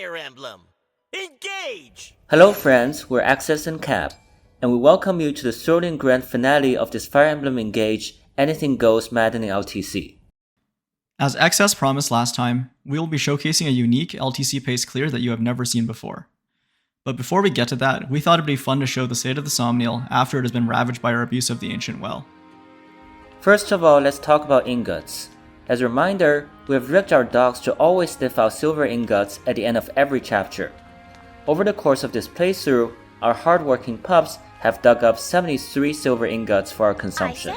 Fire Emblem. Engage! Hello friends, we're Access and Cap, and we welcome you to the thrilling grand finale of this Fire Emblem Engage Anything Goes Maddening LTC. As XS promised last time, we will be showcasing a unique LTC pace clear that you have never seen before. But before we get to that, we thought it'd be fun to show the state of the Somniel after it has been ravaged by our abuse of the Ancient Well. First of all, let's talk about ingots. As a reminder, we have rigged our dogs to always sniff out silver ingots at the end of every chapter. Over the course of this playthrough, our hardworking pups have dug up 73 silver ingots for our consumption.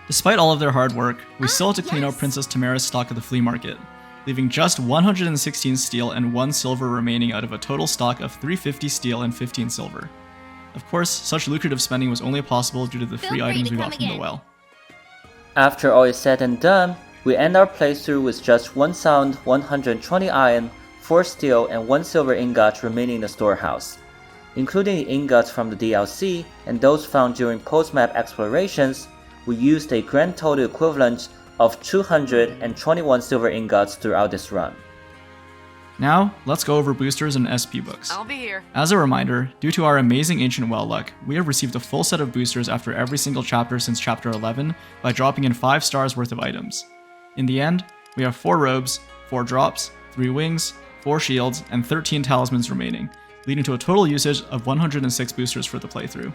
Despite all of their hard work, we still had to clean out Princess Tamara's stock at the flea market, leaving just 116 steel and 1 silver remaining out of a total stock of 350 steel and 15 silver. Of course, such lucrative spending was only possible due to the free items we got from the well. After all is said and done, we end our playthrough with just 1,120 iron, 4 steel, and 1 silver ingot remaining in the storehouse. Including the ingots from the DLC and those found during post-map explorations, we used a grand total equivalent of 221 silver ingots throughout this run. Now, let's go over boosters and SP books. I'll be here. As a reminder, due to our amazing Ancient Well luck, we have received a full set of boosters after every single chapter since chapter 11 by dropping in 5 stars worth of items. In the end, we have 4 robes, 4 drops, 3 wings, 4 shields, and 13 talismans remaining, leading to a total usage of 106 boosters for the playthrough.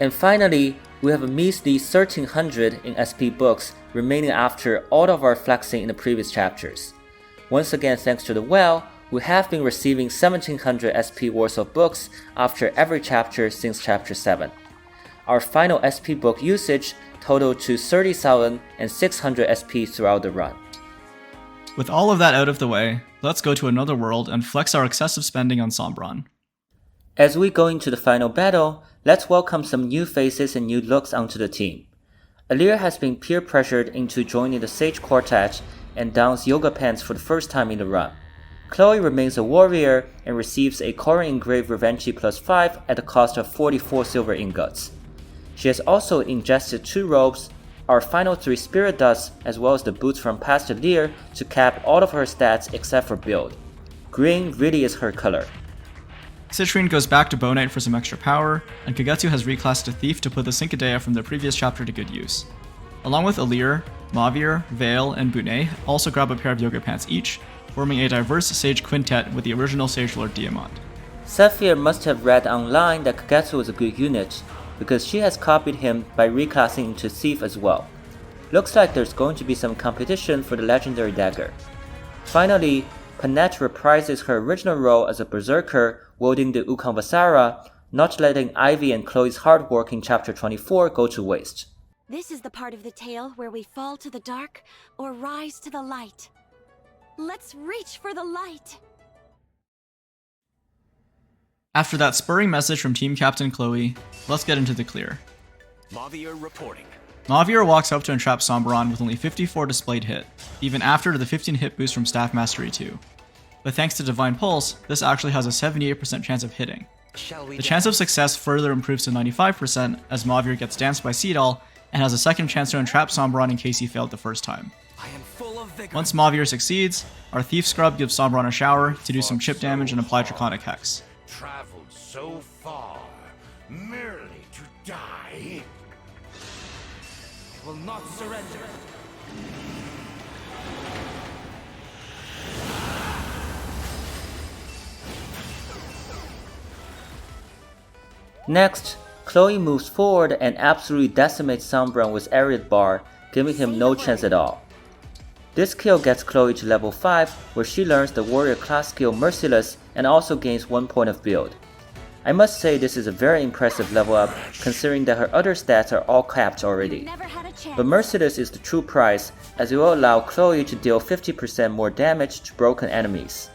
And finally, we have a measly 1300 in SP books remaining after all of our flexing in the previous chapters. Once again, thanks to the well, we have been receiving 1700 SP worth of books after every chapter since chapter 7. Our final SP book usage totaled to 30,600 SP throughout the run. With all of that out of the way, let's go to another world and flex our excessive spending on Sombron. As we go into the final battle, let's welcome some new faces and new looks onto the team. Alir has been peer pressured into joining the Sage Quartet and dons yoga pants for the first time in the run. Chloe remains a warrior and receives a Korin engraved Revenge +5 at the cost of 44 silver ingots. She has also ingested 2 robes, our final 3 spirit dust, as well as the boots from past Alir to cap all of her stats except for build. Green really is her color. Citrine goes back to Bow Knight for some extra power, and Kagetsu has reclassed to Thief to put the Syncadea from the previous chapter to good use. Along with Alir, Mavir, Vale, and Bunei also grab a pair of yoga pants each, forming a diverse Sage quintet with the original Sage Lord Diamond. Sephir must have read online that Kagetsu was a good unit, because she has copied him by reclassing into Thief as well. Looks like there's going to be some competition for the legendary dagger. Finally, Panette reprises her original role as a berserker wielding the Ukon Vasara, not letting Ivy and Chloe's hard work in chapter 24 go to waste. This is the part of the tale where we fall to the dark or rise to the light. Let's reach for the light! After that spurring message from Team Captain Chloe, let's get into the clear. Mavir reporting. Mavir walks up to entrap Sombron with only 54 displayed hit, even after the 15 hit boost from Staff Mastery 2. But thanks to Divine Pulse, this actually has a 78% chance of hitting. The chance of success further improves to 95% as Mavir gets danced by Seedall and has a second chance to entrap Sombron in case he failed the first time. Once Mavir succeeds, our Thief Scrub gives Sombron a shower to do some chip damage and apply Draconic Hex. Traveled so far, merely to die. I will not surrender. Next, Chloe moves forward and absolutely decimates Sombron with Arid Bar, giving him no chance at all. This kill gets Chloe to level 5, where she learns the warrior class skill Merciless and also gains 1 point of build. I must say this is a very impressive level up, considering that her other stats are all capped already. But Merciless is the true prize, as it will allow Chloe to deal 50% more damage to broken enemies.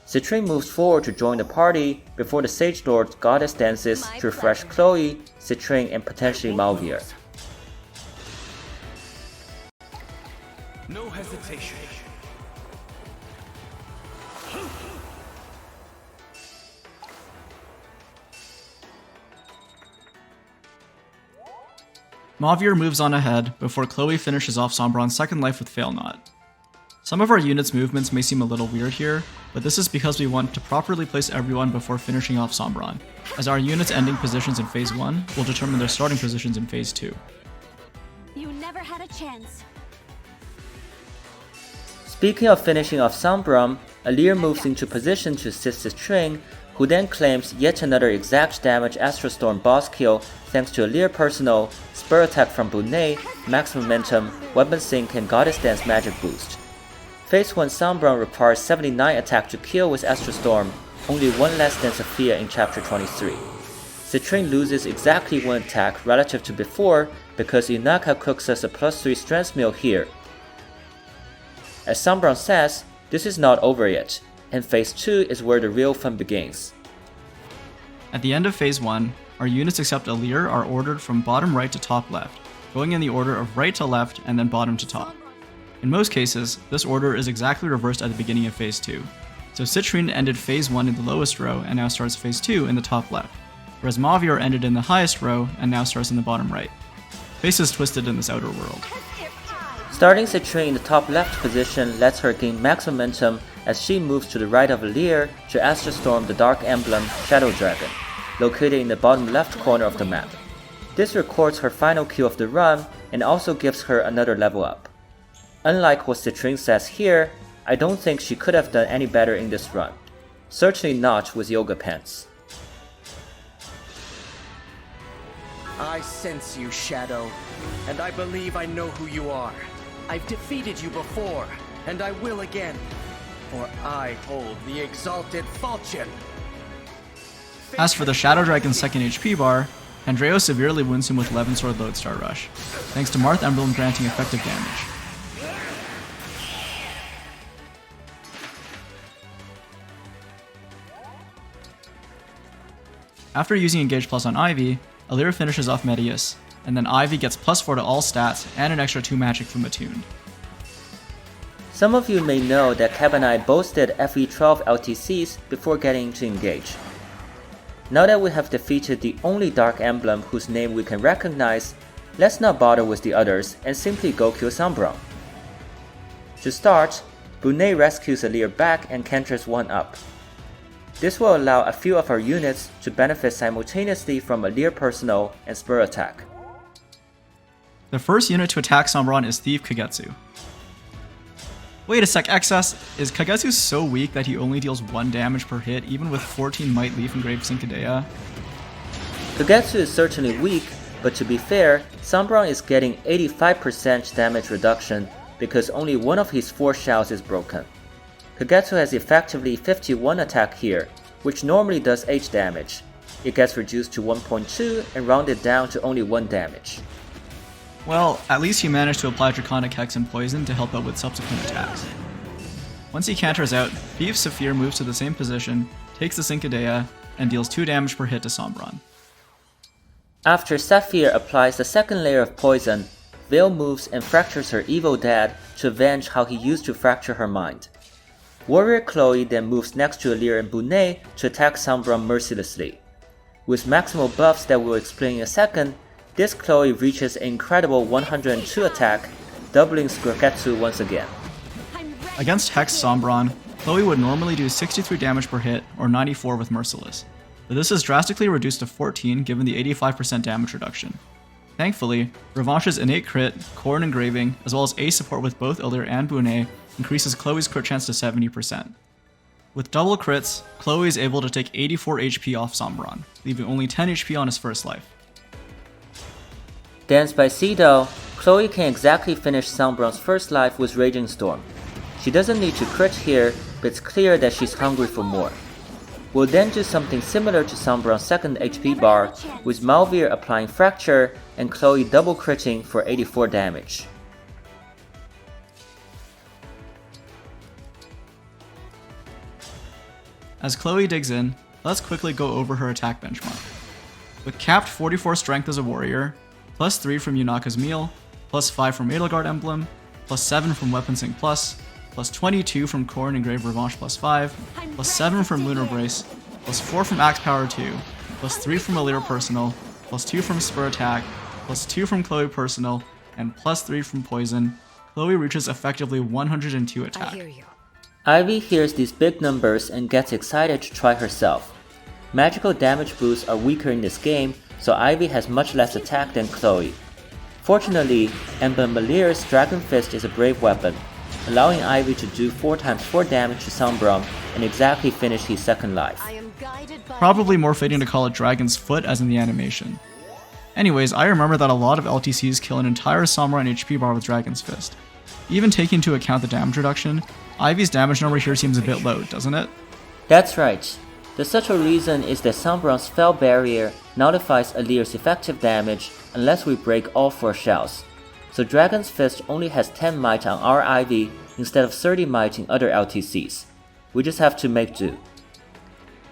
Citrine moves forward to join the party before the Sage Lord Goddess dances to refresh Chloe, Citrine, and potentially Malvir. No hesitation. Mavir moves on ahead before Chloe finishes off Sombron's second life with Fail Not. Some of our units' movements may seem a little weird here, but this is because we want to properly place everyone before finishing off Sombron, as our units' ending positions in Phase 1 will determine their starting positions in Phase 2. You never had a chance. Speaking of finishing off Sombron, Alir moves into position to assist Citrine, who then claims yet another exact damage Astrostorm boss kill thanks to Alir personal, spur attack from Bunei, max momentum, weapon sync and goddess dance magic boost. Phase 1 Sombron requires 79 attack to kill with Astrostorm, only one less than Sophia in chapter 23. Citrine loses exactly one attack relative to before because Yunaka cooks us a +3 strength meal here. As Sombron says, this is not over yet, and Phase 2 is where the real fun begins. At the end of Phase 1, our units except Alir are ordered from bottom right to top left, going in the order of right to left and then bottom to top. In most cases, this order is exactly reversed at the beginning of Phase 2, so Citrine ended Phase 1 in the lowest row and now starts Phase 2 in the top left, whereas Mavior ended in the highest row and now starts in the bottom right. Fate is twisted in this outer world. Starting Citrine in the top left position lets her gain max momentum as she moves to the right of Alir to Astrostorm the Dark Emblem Shadow Dragon, located in the bottom left corner of the map. This records her final kill of the run and also gives her another level up. Unlike what Citrine says here, I don't think she could have done any better in this run. Certainly not with yoga pants. I sense you, Shadow, and I believe I know who you are. I've defeated you before, and I will again, for I hold the exalted falchion. As for the Shadow Dragon's second HP bar, Andreo severely wounds him with 11 Sword Lodestar Rush, thanks to Marth Emblem granting effective damage. After using Engage Plus on Ivy, Alir finishes off Medius, and then Ivy gets +4 to all stats and an extra 2 magic from Attuned. Some of you may know that Cab and I both did FE12 LTCs before getting to Engage. Now that we have defeated the only Dark Emblem whose name we can recognize, let's not bother with the others and simply go kill Sombron. To start, Bunei rescues Alir back and canters 1 up. This will allow a few of our units to benefit simultaneously from Alir personal and spur attack. The first unit to attack Sombron is Thief Kagetsu. Wait a sec, Excess, is Kagetsu so weak that he only deals 1 damage per hit even with 14 Might Leaf engraved Syncadea? Kagetsu is certainly weak, but to be fair, Sombron is getting 85% damage reduction because only one of his 4 shells is broken. Kagetsu has effectively 51 attack here, which normally does 8 damage. It gets reduced to 1.2 and rounded down to only 1 damage. Well, at least he managed to apply Draconic Hex and Poison to help out with subsequent attacks. Once he canters out, Thief Saphir moves to the same position, takes the Syncadea, and deals 2 damage per hit to Sombron. After Saphir applies the second layer of poison, Veil moves and fractures her evil dad to avenge how he used to fracture her mind. Warrior Chloe then moves next to Alir and Bunei to attack Sombron mercilessly. With maximal buffs that we'll explain in a second, this Chloe reaches an incredible 102 attack, doubling Kagetsu once again. Against Hex Sombron, Chloe would normally do 63 damage per hit or 94 with Merciless, but this is drastically reduced to 14 given the 85% damage reduction. Thankfully, Revanche's innate crit, core and engraving, as well as ace support with both Alir and Bunei increases Chloe's crit chance to 70%. With double crits, Chloe is able to take 84 HP off Sombron, leaving only 10 HP on his first life. Danced by Cedo, Chloe can exactly finish Sombron's first life with Raging Storm. She doesn't need to crit here, but it's clear that she's hungry for more. We'll then do something similar to Sombron's second HP bar, with Malvir applying Fracture and Chloe double critting for 84 damage. As Chloe digs in, let's quickly go over her attack benchmark. With capped 44 strength as a warrior, +3 from Yunaka's Meal, +5 from Edelgard Emblem, +7 from Weapon Sync Plus, +22 from Core and Engraved Revanche +5, +7 from Lunar Brace, +4 from Axe Power 2, +3 from Alir Personal, +2 from Spur Attack, +2 from Chloe Personal, and +3 from Poison, Chloe reaches effectively 102 attack. Ivy hears these big numbers and gets excited to try herself. Magical damage boosts are weaker in this game, so Ivy has much less attack than Chloe. Fortunately, Emblem Dragon Fist is a brave weapon, allowing Ivy to do 4x4 damage to Sombron and exactly finish his second life. Probably more fitting to call it Dragon's Foot as in the animation. Anyways, I remember that a lot of LTCs kill an entire Sombron HP bar with Dragon's Fist. Even taking into account the damage reduction, Ivy's damage number here seems a bit low, doesn't it? That's right. The subtle reason is that Sombron's Fell Barrier nullifies Alir's effective damage unless we break all 4 shells. So Dragon's Fist only has 10 might on our Ivy instead of 30 might in other LTCs. We just have to make do.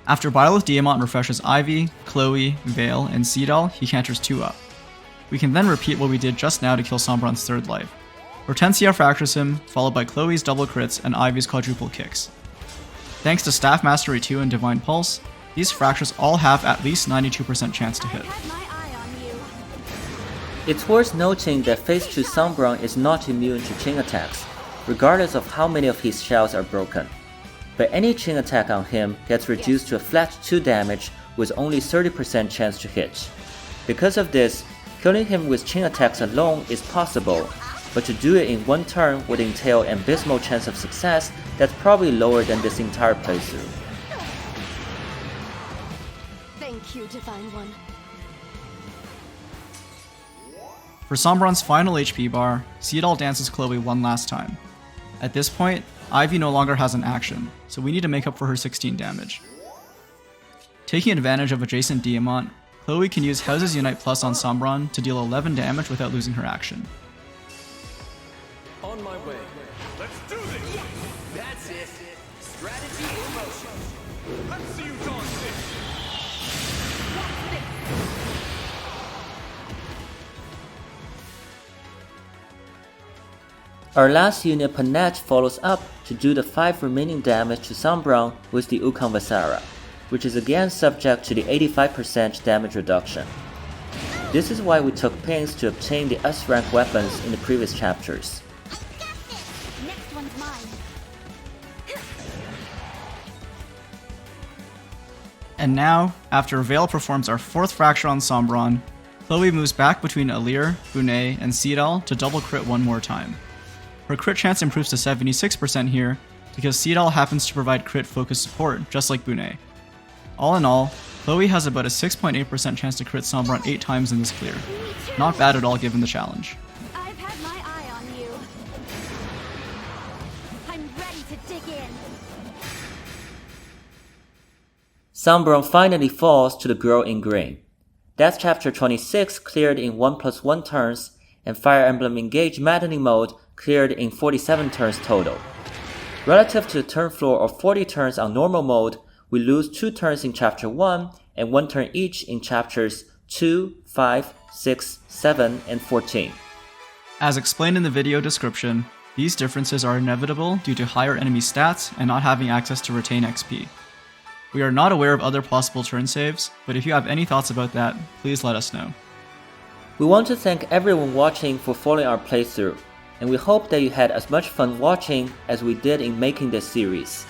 After Byleth Diamant refreshes Ivy, Chloe, Vale, and Seedal, he canters 2 up. We can then repeat what we did just now to kill Sombron's 3rd life. Hortensia fractures him, followed by Chloe's double crits and Ivy's quadruple kicks. Thanks to Staff Mastery 2 and Divine Pulse, these fractures all have at least 92% chance to hit. It's worth noting that Phase 2 Sombron is not immune to chain attacks, regardless of how many of his shells are broken. But any chain attack on him gets reduced to a flat 2 damage with only 30% chance to hit. Because of this, killing him with chain attacks alone is possible, but to do it in 1 turn would entail an abysmal chance of success that's probably lower than this entire playthrough. Thank you, Divine One. For Sombron's final HP bar, Seedal dances Chloe one last time. At this point, Ivy no longer has an action, so we need to make up for her 16 damage. Taking advantage of adjacent Diamant, Chloe can use Houses Unite Plus on Sombron to deal 11 damage without losing her action. On my way. Let's do this! That's it. Strategy in motion. Let's see you dodge this! Our last unit Panette follows up to do the 5 remaining damage to Sombron with the Ukon Vasara, which is again subject to the 85% damage reduction. This is why we took pains to obtain the S-rank weapons in the previous chapters. Next one's mine. And now, after Vale performs our 4th fracture on Sombron, Chloe moves back between Alir, Bunei, and Seedal to double crit one more time. Her crit chance improves to 76% here, because Seedal happens to provide crit focus support, just like Bunei. All in all, Chloe has about a 6.8% chance to crit Sombron 8 times in this clear. Not bad at all given the challenge. I've had my eye on you. I'm ready to dig in. Sombron finally falls to the girl in green. That's chapter 26 cleared in 1+1 turns, and Fire Emblem Engage Maddening mode cleared in 47 turns total. Relative to the turn floor of 40 turns on normal mode, we lose 2 turns in chapter 1 and 1 turn each in chapters 2, 5, 6, 7, and 14. As explained in the video description, these differences are inevitable due to higher enemy stats and not having access to retain XP. We are not aware of other possible turn saves, but if you have any thoughts about that, please let us know. We want to thank everyone watching for following our playthrough, and we hope that you had as much fun watching as we did in making this series.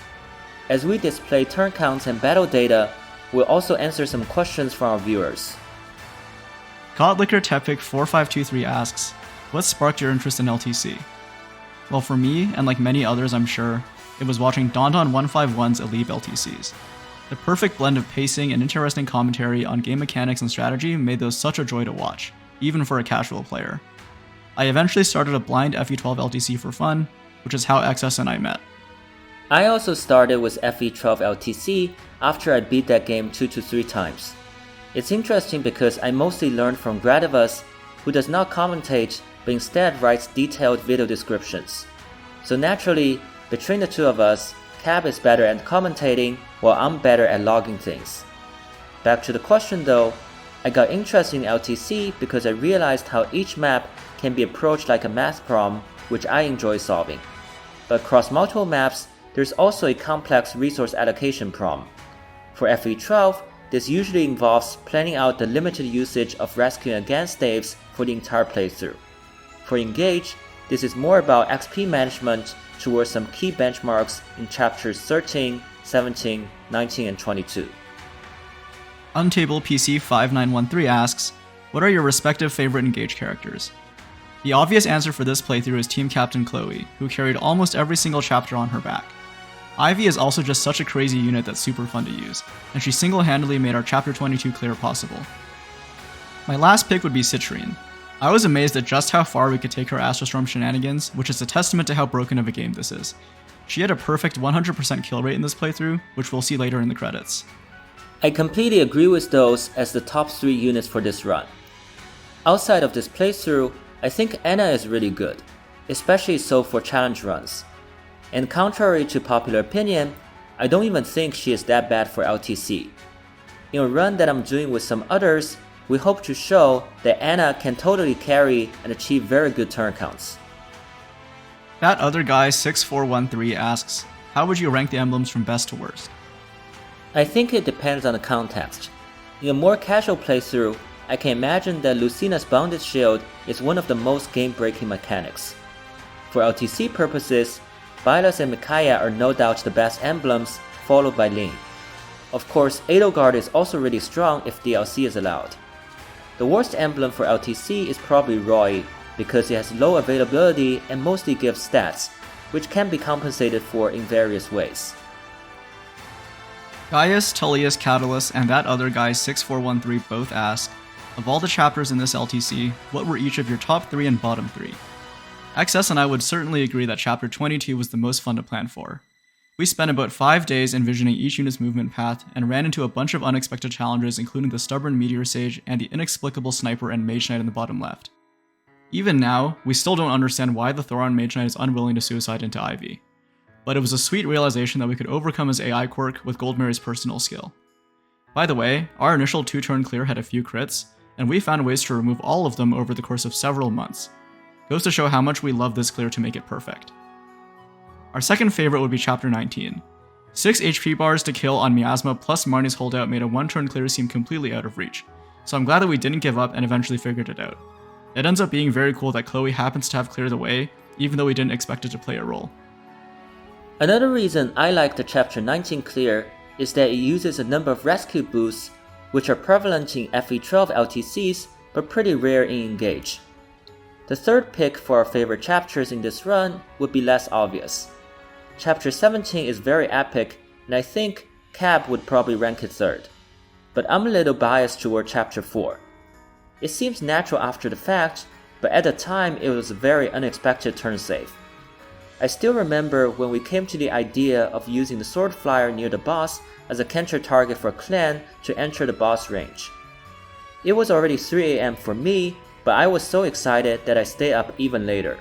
As we display turn counts and battle data, we'll also answer some questions from our viewers. Godlicker Tepic 4523 asks, what sparked your interest in LTC? Well, for me, and like many others I'm sure, it was watching Dondon 151's Elite LTCs. The perfect blend of pacing and interesting commentary on game mechanics and strategy made those such a joy to watch, even for a casual player. I eventually started a blind FE12 LTC for fun, which is how XS and I met. I also started with FE12 LTC after I beat that game 2 to 3 times. It's interesting because I mostly learned from Gradivus, who does not commentate but instead writes detailed video descriptions. So naturally, between the two of us, Cab is better at commentating while I'm better at logging things. Back to the question though, I got interested in LTC because I realized how each map can be approached like a math problem, which I enjoy solving. But across multiple maps, there's also a complex resource allocation problem. For FE12, this usually involves planning out the limited usage of rescuing against staves for the entire playthrough. For Engage, this is more about XP management towards some key benchmarks in chapters 13, 17, 19, and 22. Untable PC 5913 asks, what are your respective favorite Engage characters? The obvious answer for this playthrough is Team Captain Chloe, who carried almost every single chapter on her back. Ivy is also just such a crazy unit that's super fun to use, and she single-handedly made our chapter 22 clear possible. My last pick would be Citrine. I was amazed at just how far we could take her Astrostorm shenanigans, which is a testament to how broken of a game this is. She had a perfect 100% kill rate in this playthrough, which we'll see later in the credits. I completely agree with those as the top 3 units for this run. Outside of this playthrough, I think Anna is really good, especially so for challenge runs. And contrary to popular opinion, I don't even think she is that bad for LTC. In a run that I'm doing with some others, we hope to show that Anna can totally carry and achieve very good turn counts. That other guy 6413 asks, how would you rank the emblems from best to worst? I think it depends on the context. In a more casual playthrough, I can imagine that Lucina's Bounded Shield is one of the most game-breaking mechanics. For LTC purposes, Byleth and Micaiah are no doubt the best emblems, followed by Lyn. Of course, Edelgard is also really strong if DLC is allowed. The worst emblem for LTC is probably Roy, because it has low availability and mostly gives stats, which can be compensated for in various ways. Gaius, Tullius, Catalyst, and that other guy 6413 both ask, of all the chapters in this LTC, what were each of your top 3 and bottom 3? XS and I would certainly agree that chapter 22 was the most fun to plan for. We spent about 5 days envisioning each unit's movement path and ran into a bunch of unexpected challenges, including the stubborn Meteor Sage and the inexplicable Sniper and Mage Knight in the bottom left. Even now, we still don't understand why the Thoron Mage Knight is unwilling to suicide into Ivy. But it was a sweet realization that we could overcome his AI quirk with Goldmary's personal skill. By the way, our initial 2-turn clear had a few crits, and we found ways to remove all of them over the course of several months. Goes to show how much we love this clear to make it perfect. Our second favorite would be chapter 19. 6 HP bars to kill on Miasma plus Marnie's holdout made a 1-turn clear seem completely out of reach, so I'm glad that we didn't give up and eventually figured it out. It ends up being very cool that Chloe happens to have cleared the way, even though we didn't expect it to play a role. Another reason I like the chapter 19 clear is that it uses a number of rescue boosts, which are prevalent in FE12 LTCs but pretty rare in Engage. The third pick for our favorite chapters in this run would be less obvious. Chapter 17 is very epic, and I think Cab would probably rank it third. But I'm a little biased toward chapter 4. It seems natural after the fact, but at the time it was a very unexpected turn save. I still remember when we came to the idea of using the Sword Flyer near the boss as a counter target for Clan to enter the boss range. It was already 3 AM for me, but I was so excited that I stayed up even later.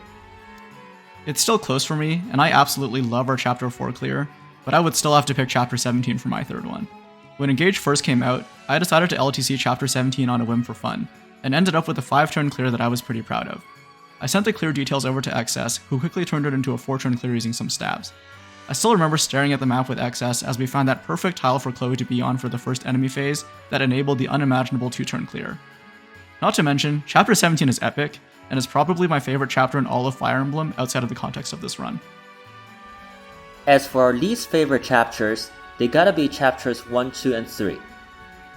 It's still close for me, and I absolutely love our chapter 4 clear, but I would still have to pick chapter 17 for my third one. When Engage first came out, I decided to LTC chapter 17 on a whim for fun, and ended up with a 5-turn clear that I was pretty proud of. I sent the clear details over to XS, who quickly turned it into a 4-turn clear using some stabs. I still remember staring at the map with XS as we found that perfect tile for Chloe to be on for the first enemy phase that enabled the unimaginable 2-turn clear. Not to mention, chapter 17 is epic, and is probably my favorite chapter in all of Fire Emblem outside of the context of this run. As for our least favorite chapters, they gotta be chapters 1, 2, and 3.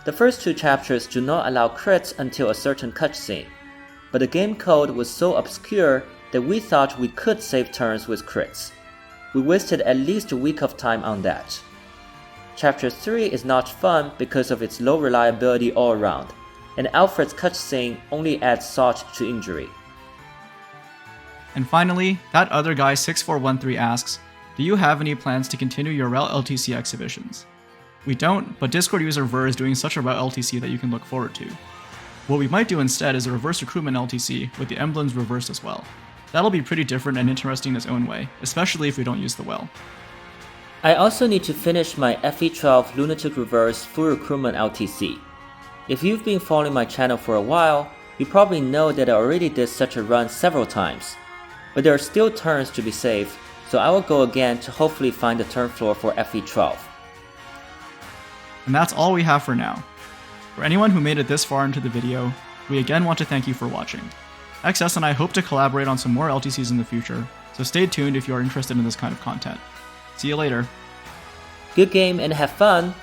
The first 2 chapters do not allow crits until a certain cutscene, but the game code was so obscure that we thought we could save turns with crits. We wasted at least a week of time on that. Chapter 3 is not fun because of its low reliability all around, and Alfred's cutscene only adds salt to injury. And finally, that other guy 6413 asks, do you have any plans to continue your Rout LTC exhibitions? We don't, but Discord user Ver is doing such a Rout LTC that you can look forward to. What we might do instead is a reverse recruitment LTC with the emblems reversed as well. That'll be pretty different and interesting in its own way, especially if we don't use the well. I also need to finish my FE12 Lunatic Reverse full recruitment LTC. If you've been following my channel for a while, you probably know that I already did such a run several times. But there are still turns to be saved, so I will go again to hopefully find the turn floor for FE12. And that's all we have for now. For anyone who made it this far into the video, we again want to thank you for watching. XS and I hope to collaborate on some more LTCs in the future, so stay tuned if you are interested in this kind of content. See you later. Good game and have fun!